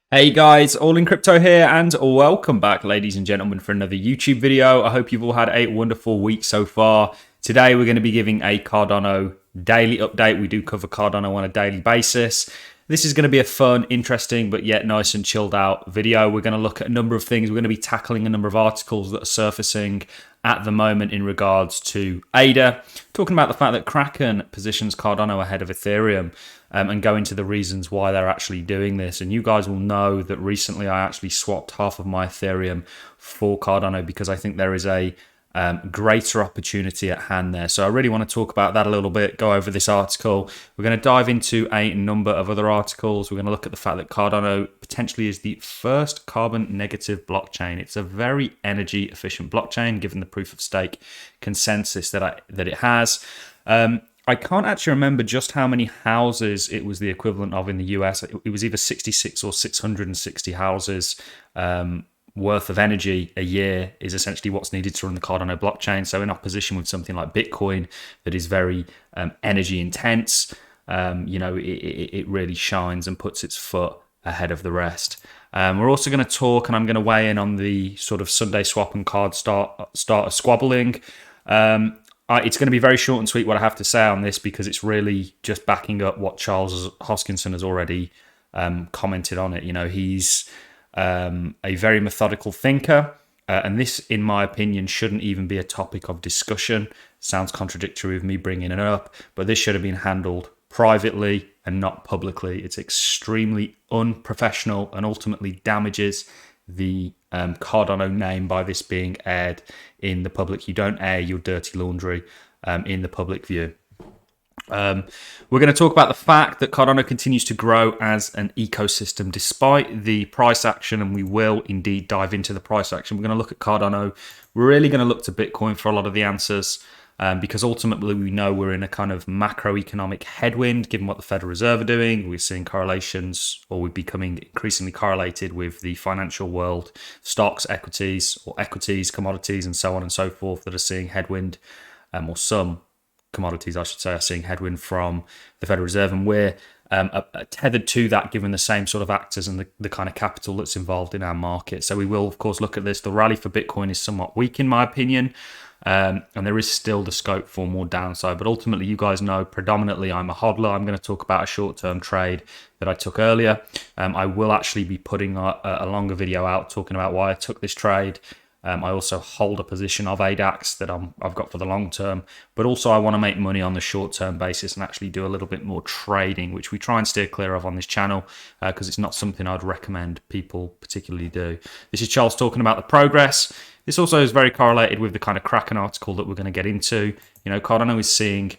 Hey guys, All in Crypto here, and welcome back, ladies and gentlemen, for another YouTube video. I hope you've all had a wonderful week so far. Today we're going to be giving a Cardano daily update. We do cover Cardano on a daily basis. This is going to be a fun, interesting, but yet nice and chilled out video. We're going to look at a number of things. We're going to be tackling a number of articles that are surfacing at the moment in regards to ADA, talking about the fact that Kraken positions Cardano ahead of Ethereum, and go into the reasons why they're actually doing this. And you guys will know that recently I actually swapped half of my Ethereum for Cardano because I think there is a greater opportunity at hand there. So I really want to talk about that a little bit, go over this article. We're going to dive into a number of other articles. We're going to look at the fact that Cardano potentially is the first carbon negative blockchain. It's a very energy efficient blockchain given the proof of stake consensus that it has. I can't actually remember just how many houses it was the equivalent of in the US. It was either 66 or 660 houses worth of energy a year is essentially what's needed to run the Cardano blockchain. So in opposition with something like Bitcoin that is very energy intense, it really shines and puts its foot ahead of the rest. We're also going to talk, and I'm going to weigh in on the sort of Sunday swap and card starter squabbling. It's going to be very short and sweet what I have to say on this because it's really just backing up what Charles Hoskinson has already commented on it. You know, he's a very methodical thinker, and this, in my opinion, shouldn't even be a topic of discussion. Sounds contradictory with me bringing it up, but this should have been handled privately and not publicly. It's extremely unprofessional and ultimately damages the Cardano name by this being aired in the public. You don't air your dirty laundry in the public view. We're going to talk about the fact that Cardano continues to grow as an ecosystem despite the price action, and we will indeed dive into the price action. We're going to look at Cardano. We're really going to look to Bitcoin for a lot of the answers. Because ultimately we know we're in a kind of macroeconomic headwind given what the Federal Reserve are doing. We're seeing correlations, or we're becoming increasingly correlated with the financial world, stocks, equities, commodities, and so on and so forth that are seeing headwind, or some commodities, I should say, are seeing headwind from the Federal Reserve. And we're tethered to that given the same sort of actors and the kind of capital that's involved in our market. So we will, of course, look at this. The rally for Bitcoin is somewhat weak in my opinion. And there is still the scope for more downside. But ultimately, you guys know predominantly I'm a hodler. I'm going to talk about a short-term trade that I took earlier. I will actually be putting a longer video out talking about why I took this trade. I also hold a position of ADAX that I've got for the long term. But also I want to make money on the short-term basis and actually do a little bit more trading, which we try and steer clear of on this channel because it's not something I'd recommend people particularly do. This is Charles talking about the progress. This also is very correlated with the kind of Kraken article that we're going to get into. You know, Cardano is seeing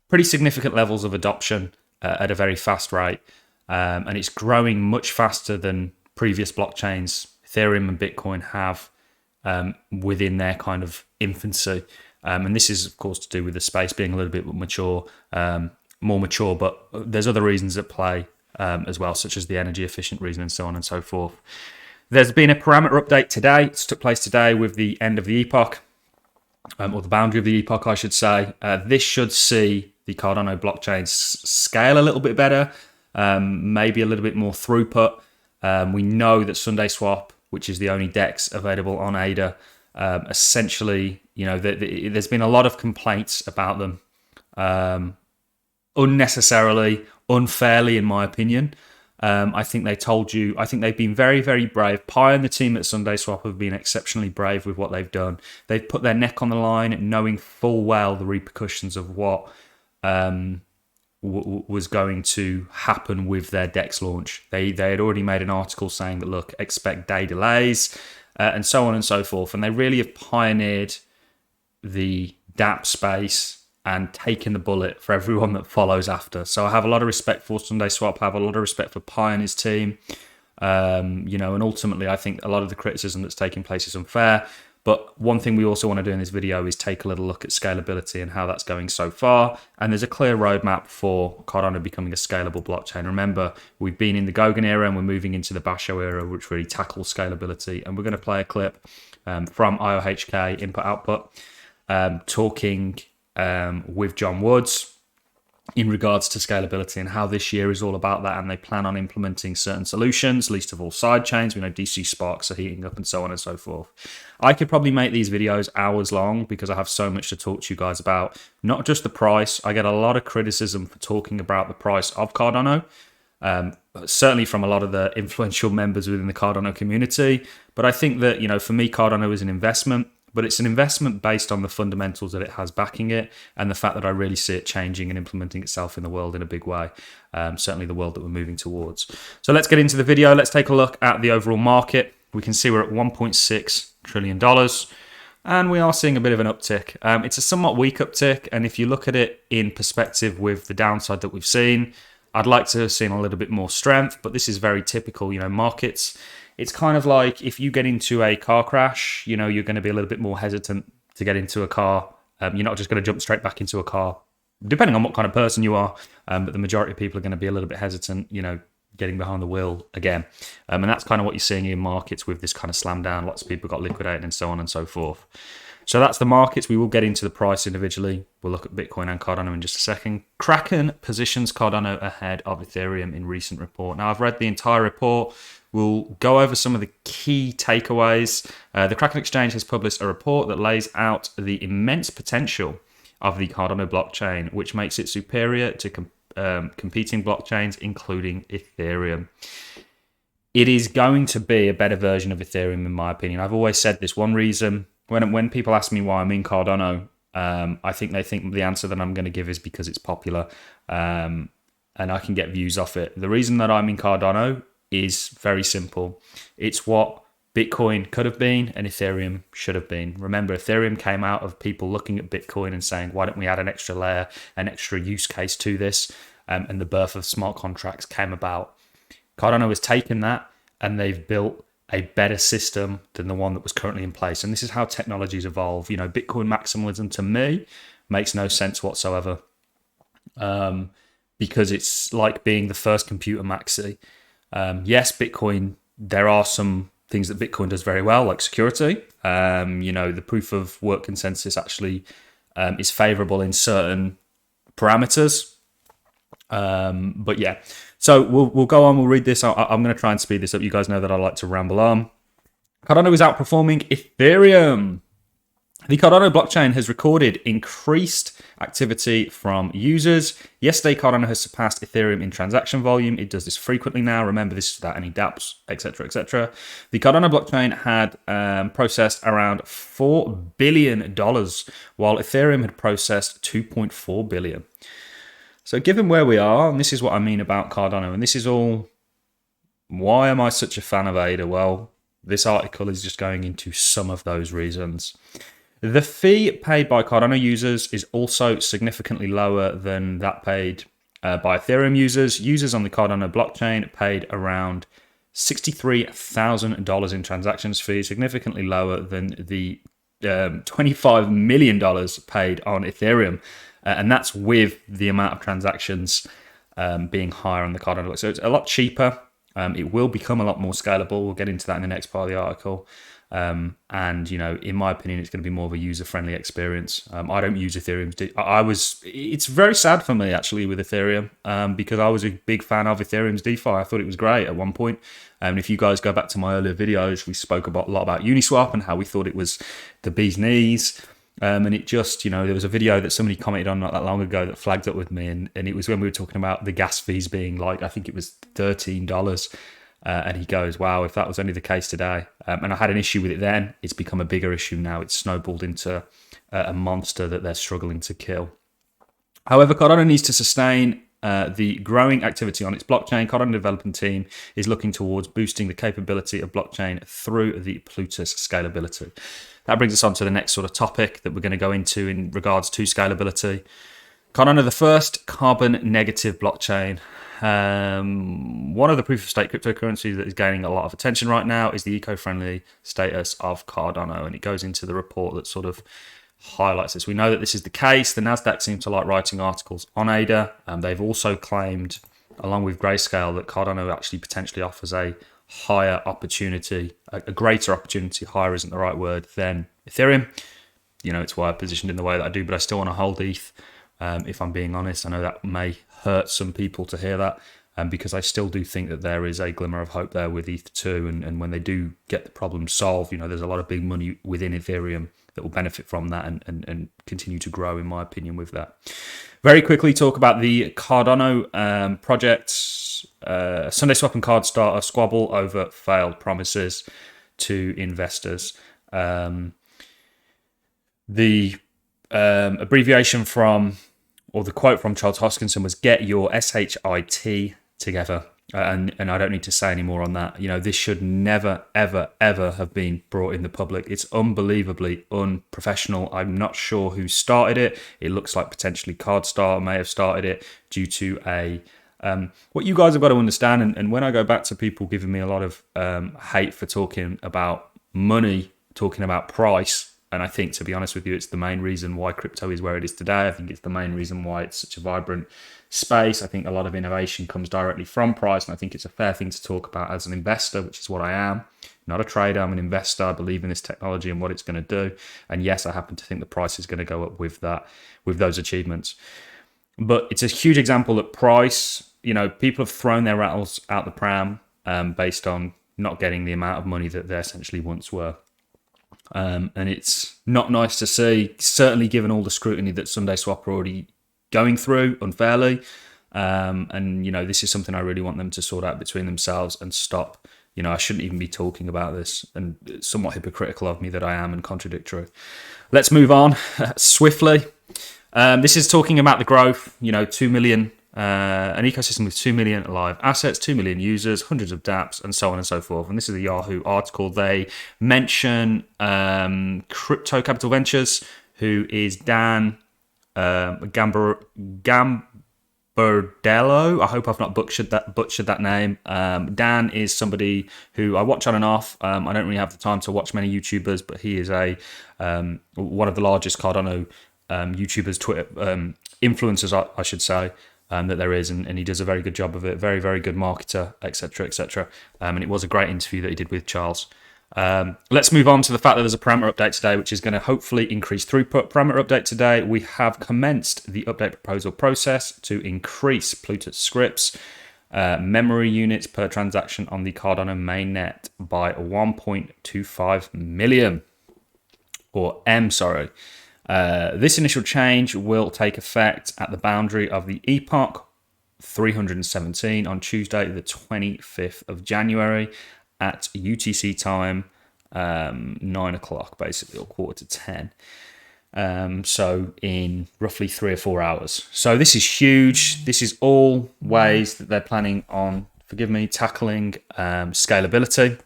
pretty significant levels of adoption at a very fast rate, and it's growing much faster than previous blockchains, Ethereum and Bitcoin, have within their kind of infancy. And this is, of course, to do with the space being a little bit more mature, but there's other reasons at play as well, such as the energy efficient reason and so on and so forth. There's been a parameter update today. It took place today with the end of the epoch, or the boundary of the epoch, I should say. This should see the Cardano blockchain scale a little bit better, maybe a little bit more throughput. We know that Sunday Swap, which is the only DEX available on ADA, essentially, you know, there's been a lot of complaints about them, unnecessarily, unfairly, in my opinion. I think they've been very, very brave. Pi and the team at Sunday Swap have been exceptionally brave with what they've done. They've put their neck on the line, knowing full well the repercussions of what was going to happen with their DEX launch. They had already made an article saying that, look, expect day delays, and so on and so forth. And they really have pioneered the DApp space and taking the bullet for everyone that follows after. So I have a lot of respect for Sunday Swap. I have a lot of respect for Pi and his team. And ultimately, I think a lot of the criticism that's taking place is unfair. But one thing we also want to do in this video is take a little look at scalability and how that's going so far. And there's a clear roadmap for Cardano becoming a scalable blockchain. Remember, we've been in the Goguen era and we're moving into the Basho era, which really tackles scalability. And we're going to play a clip from IOHK Input Output talking with John Woods in regards to scalability and how this year is all about that, and they plan on implementing certain solutions, least of all side chains. We know DC sparks are heating up and so on and so forth. I could probably make these videos hours long because I have so much to talk to you guys about, not just the price. I get a lot of criticism for talking about the price of Cardano, certainly from a lot of the influential members within the Cardano community. But I think that, for me, Cardano is an investment. But it's an investment based on the fundamentals that it has backing it, and the fact that I really see it changing and implementing itself in the world in a big way, certainly the world that we're moving towards. So let's get into the video. Let's take a look at the overall market. We can see we're at $1.6 trillion, and we are seeing a bit of an uptick. It's a somewhat weak uptick, and if you look at it in perspective with the downside that we've seen, I'd like to have seen a little bit more strength, but this is very typical, markets. It's kind of like if you get into a car crash, you're going to be a little bit more hesitant to get into a car. You're not just going to jump straight back into a car, depending on what kind of person you are. But the majority of people are going to be a little bit hesitant, getting behind the wheel again. And that's kind of what you're seeing in markets with this kind of slam down. Lots of people got liquidated and so on and so forth. So that's the markets. We will get into the price individually. We'll look at Bitcoin and Cardano in just a second. Kraken positions Cardano ahead of Ethereum in recent report. Now, I've read the entire report. We'll go over some of the key takeaways. The Kraken exchange has published a report that lays out the immense potential of the Cardano blockchain, which makes it superior to competing blockchains, including Ethereum. It is going to be a better version of Ethereum, in my opinion. I've always said this. One reason, when people ask me why I'm in Cardano, I think they think the answer that I'm going to give is because it's popular, and I can get views off it. The reason that I'm in Cardano is very simple. It's what Bitcoin could have been and Ethereum should have been. Remember, Ethereum came out of people looking at Bitcoin and saying, why don't we add an extra layer, an extra use case to this? And the birth of smart contracts came about. Cardano has taken that and they've built a better system than the one that was currently in place. And this is how technologies evolve. Bitcoin maximalism to me makes no sense whatsoever, because it's like being the first computer maxi. Yes, Bitcoin, there are some things that Bitcoin does very well, like security. The proof of work consensus actually is favorable in certain parameters. But yeah, so we'll go on, we'll read this. I'm going to try and speed this up. You guys know that I like to ramble on. Cardano is outperforming Ethereum. The Cardano blockchain has recorded increased activity from users. Yesterday, Cardano has surpassed Ethereum in transaction volume. It does this frequently now. Remember, this is without any dApps, etc., etc. The Cardano blockchain had processed around $4 billion, while Ethereum had processed 2.4 billion. So given where we are, and this is what I mean about Cardano, and this is all, why am I such a fan of ADA? Well, this article is just going into some of those reasons. The fee paid by Cardano users is also significantly lower than that paid by Ethereum users. Users on the Cardano blockchain paid around $63,000 in transactions fee, significantly lower than the $25 million paid on Ethereum. And that's with the amount of transactions being higher on the Cardano blockchain. So it's a lot cheaper. It will become a lot more scalable. We'll get into that in the next part of the article. And in my opinion, it's going to be more of a user-friendly experience. I don't use Ethereum. It's very sad for me actually with Ethereum, because I was a big fan of Ethereum's DeFi. I thought it was great at one point. And if you guys go back to my earlier videos, we spoke a lot about Uniswap and how we thought it was the bee's knees. And it just, there was a video that somebody commented on not that long ago that flagged up with me. And it was when we were talking about the gas fees being like, I think it was $13. And he goes, wow, if that was only the case today. And I had an issue with it then. It's become a bigger issue now. It's snowballed into a monster that they're struggling to kill. However, Cardano needs to sustain the growing activity on its blockchain. Cardano development team is looking towards boosting the capability of blockchain through the Plutus scalability. That brings us on to the next sort of topic that we're going to go into in regards to scalability. Cardano, the first carbon negative blockchain. One of the proof of stake cryptocurrencies that is gaining a lot of attention right now is the eco-friendly status of Cardano, and it goes into the report that sort of highlights this. We know that this is the case. The Nasdaq seem to like writing articles on ADA. They've also claimed, along with Grayscale, that Cardano actually potentially offers a higher opportunity, a greater opportunity, higher isn't the right word, than Ethereum. It's why I positioned in the way that I do, but I still want to hold ETH. if I'm being honest. I know that may hurt some people to hear that, because I still do think that there is a glimmer of hope there with ETH2, and when they do get the problem solved, there's a lot of big money within Ethereum that will benefit from that and continue to grow, in my opinion, with that. Very quickly talk about the Cardano projects. SundaeSwap and CardStarter squabble over failed promises to investors. The abbreviation from, or the quote from Charles Hoskinson was, "Get your SHIT together." And I don't need to say any more on that. This should never, ever, ever have been brought in the public. It's unbelievably unprofessional. I'm not sure who started it. It looks like potentially CardStarter may have started it due to a... what you guys have got to understand, and when I go back to people giving me a lot of hate for talking about money, talking about price, and I think, to be honest with you, it's the main reason why crypto is where it is today. I think it's the main reason why it's such a vibrant space. I think a lot of innovation comes directly from price, and I think it's a fair thing to talk about as an investor, which is what I am. Not a trader, I'm an investor. I believe in this technology and what it's going to do. And yes, I happen to think the price is going to go up with that, with those achievements. But it's a huge example that price, people have thrown their rattles out the pram based on not getting the amount of money that they essentially once were. And it's not nice to see, certainly given all the scrutiny that SundaeSwap are already going through unfairly. And this is something I really want them to sort out between themselves and stop. I shouldn't even be talking about this, and it's somewhat hypocritical of me that I am and contradictory. Let's move on swiftly. This is talking about the growth, 2 million, an ecosystem with 2 million live assets, 2 million users, hundreds of dApps, and so on and so forth. And this is a Yahoo article. They mention Crypto Capital Ventures, who is Dan Gambardello. I hope I've not butchered that name. Dan is somebody who I watch on and off. I don't really have the time to watch many YouTubers, but he is one of the largest Cardano YouTubers, Twitter influencers, I should say, that there is, and he does a very good job of it. Very, very good marketer, etc., etc. And it was a great interview that he did with Charles. Let's move on to the fact that there's a parameter update today, which is going to hopefully increase throughput. Parameter update today, we have commenced the update proposal process to increase Plutus scripts memory units per transaction on the Cardano mainnet by 1.25 million, or M, sorry. This initial change will take effect at the boundary of the epoch 317 on Tuesday, the 25th of January at UTC time, 9 o'clock, basically, or 9:45. So in roughly 3 or 4 hours. So this is huge. This is all ways that they're planning on, tackling scalability.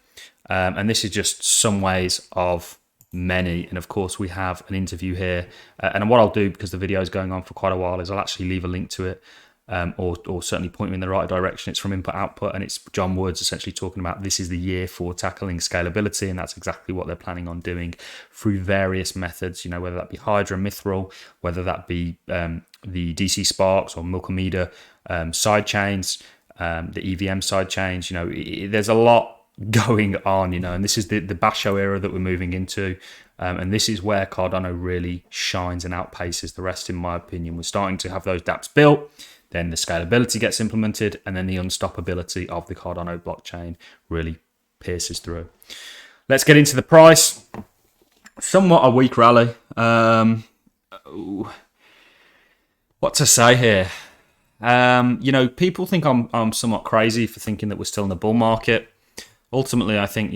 And this is just some ways of many. And of course, we have an interview here. And what I'll do, because the video is going on for quite a while, is I'll actually leave a link to it, or certainly point me in the right direction. It's from Input Output, and it's John Woods essentially talking about this is the year for tackling scalability, and that's exactly what they're planning on doing through various methods, whether that be Hydra, Mithril, whether that be the DC Sparks or Multimeter side chains, the EVM side chains. There's a lot going on, and this is the Basho era that we're moving into, and this is where Cardano really shines and outpaces the rest, in my opinion. We're starting to have those dApps built, then the scalability gets implemented, and then the unstoppability of the Cardano blockchain really pierces through. Let's get into the price. Somewhat a weak rally. What to say here? People think I'm somewhat crazy for thinking that we're still in a bull market. Ultimately, I think,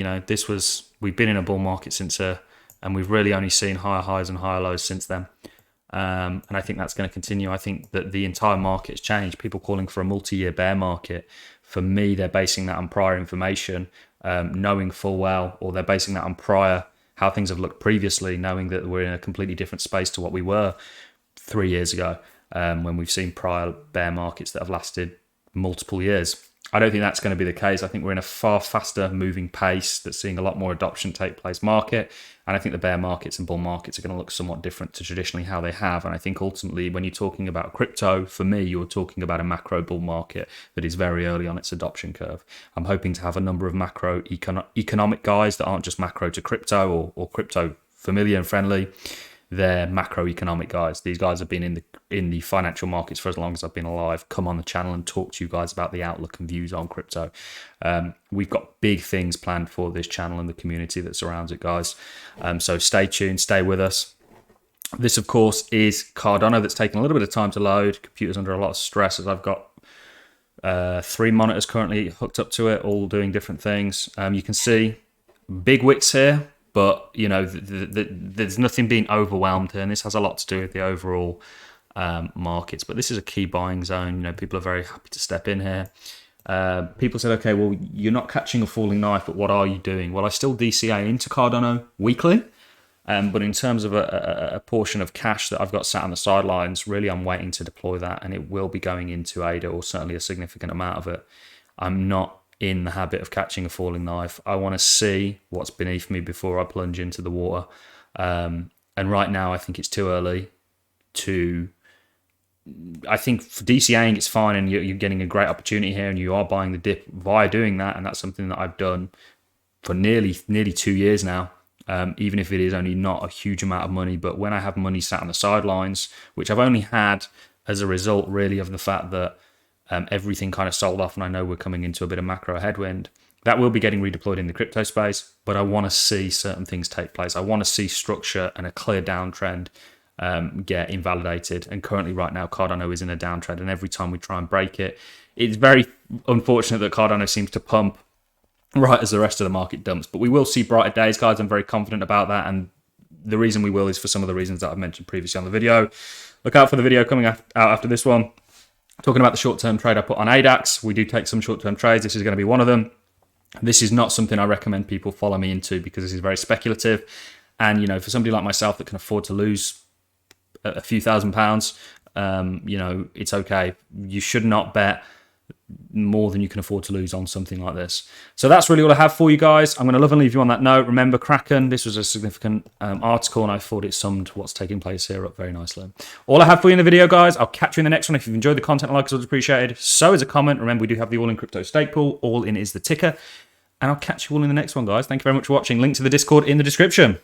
we've been in a bull market since, and we've really only seen higher highs and higher lows since then. And I think that's going to continue. I think that the entire market has changed. People calling for a multi-year bear market, for me, they're basing that on prior information, knowing full well, or they're basing that on how things have looked previously, knowing that we're in a completely different space to what we were 3 years ago, when we've seen prior bear markets that have lasted multiple years. I don't think that's going to be the case. I think we're in a far faster moving pace that's seeing a lot more adoption take place market. And I think the bear markets and bull markets are going to look somewhat different to traditionally how they have. And I think ultimately, when you're talking about crypto, for me, you're talking about a macro bull market that is very early on its adoption curve. I'm hoping to have a number of macro economic guys that aren't just macro to crypto or crypto familiar and friendly, they're macroeconomic guys. These guys have been in the financial markets for as long as I've been alive. Come on the channel and talk to you guys about the outlook and views on crypto. We've got big things planned for this channel and the community that surrounds it, guys. So stay tuned, stay with us. This, of course, is Cardano that's taking a little bit of time to load. Computer's under a lot of stress as I've got 3 monitors currently hooked up to it, all doing different things. You can see big wicks here, but you know there's nothing being overwhelmed here, and this has a lot to do with the overall markets. But this is a key buying zone. You know, people are very happy to step in here. People said, okay, well, you're not catching a falling knife, but what are you doing? Well, I still DCA into Cardano weekly. But in terms of a portion of cash that I've got sat on the sidelines, really I'm waiting to deploy that, and it will be going into ADA, or certainly a significant amount of it. I'm not in the habit of catching a falling knife. I want to see what's beneath me before I plunge into the water. And right now I think it's too early to... I think for DCAing it's fine, and you're getting a great opportunity here, and you are buying the dip via doing that, and that's something that I've done for nearly 2 years now. Even if it is only not a huge amount of money. But when I have money sat on the sidelines, which I've only had as a result really of the fact that everything kind of sold off, and I know we're coming into a bit of macro headwind, that will be getting redeployed in the crypto space. But I want to see certain things take place. I want to see structure and a clear downtrend get invalidated. And currently right now, Cardano is in a downtrend, and every time we try and break it, it's very unfortunate that Cardano seems to pump right as the rest of the market dumps. But we will see brighter days, guys. I'm very confident about that, and the reason we will is for some of the reasons that I've mentioned previously on the video. Look out for the video coming out after this one, talking about the short-term trade I put on ADAX. We do take some short-term trades. This is going to be one of them. This is not something I recommend people follow me into, because this is very speculative, and you know, for somebody like myself that can afford to lose a few £1,000s, you know, it's okay. You should not bet more than you can afford to lose on something like this. So that's really all I have for you guys. I'm going to love and leave you on that note. Remember, Kraken, this was a significant article, and I thought it summed what's taking place here up very nicely. All I have for you in the video, guys. I'll catch you in the next one. If you've enjoyed the content, a like is always appreciated. So is a comment. Remember, we do have the All In Crypto stake pool. All In is the ticker. And I'll catch you all in the next one, guys. Thank you very much for watching. Link to the Discord in the description.